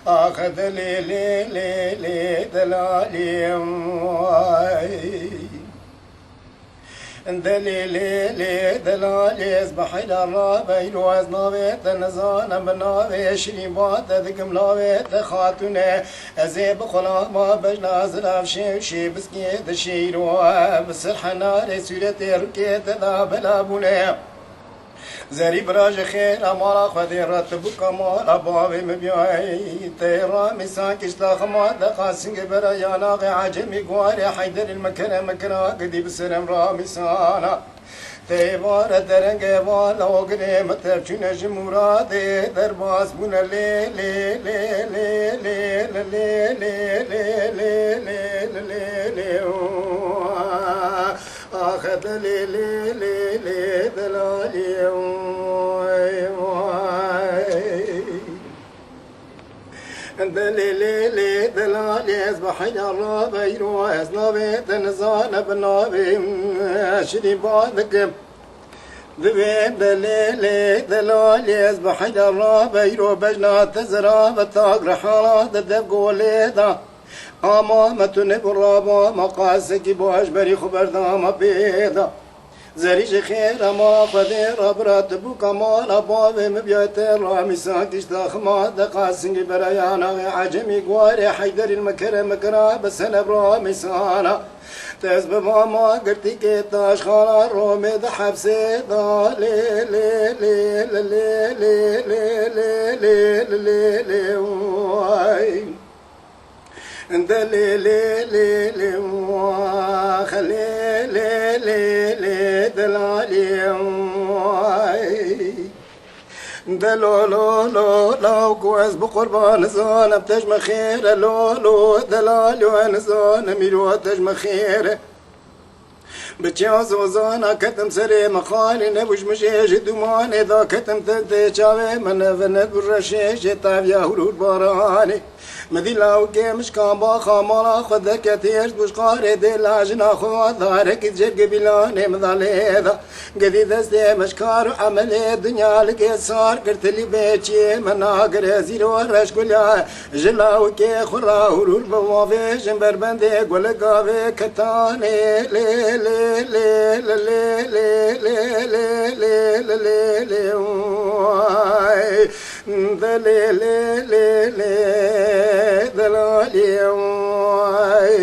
أخذ لي دلالي دليلي دلالي اصبح الى الرابع الواز نابت نزانا بنابي شريبات ذكم لابت خاتونه ازيب خلا ما بجنا زلاف شي بسكيت شيرو بسرح نار سورتي ركيت ذا بلابونه زري براج خير امارا خدي رتب كمال ابواب مبيعي تيرا مسان كشتا خما دقاسنج برا يانا عجمي قواري حيدر المكنه مكنا قدي بسرم رامسانا تيبار درنگ والا وقري مترچون جمرادي درباس بون لي لي لي لي لي لي لي لي لي لي أخذ لي لي لي لي دلالي دليلي دلالي اصبح الرابع يروح نابي تنزان بنابي شري بعدك دليلي دلالي اصبح الرابع يروح بجنا تزرع بتاقر حالات الدب قوليدا امامة نبرابا مقاسك بوش بري خبر دام بيدا زريش خير ما قدر برات بو كمال ابواب مبيت رامسان تشتا خما دقاسنج بريانا عجمي قواري حيدر المكرم مكرا بسنب رامسانا تزب ما قرتي كيتاش خالا رومي دا حبسي دا لي لي لي لي لي لي لي لي لي واي دلي لي لي لي خلي لي لي لي دلالي دلو لو لو لو كويس بقربان زان بتجمع خير لو لو دلالي وانزان ميلو تجمع خير بتشاز وزانا كتم سري مخاني نبوش مشيش دمان إذا كتم تدي شاوي من فند برشيش تابيا هلول باراني مدي لاو مش كان باخا مالا خد كثير بوش قاري دي لاجنا خوا ظهرك تجيب قبلاني مظاليدا قدي دستي مشكار عملي الدنيا لك صار قلت لي بيتشي مناقر زير ورش قليا جلاو كي خرا هلول بوافي جنبر بندي قول قافي كتاني لي لي لي لي لي لي لي لي لي واي دلي لي لي لي دلالي واي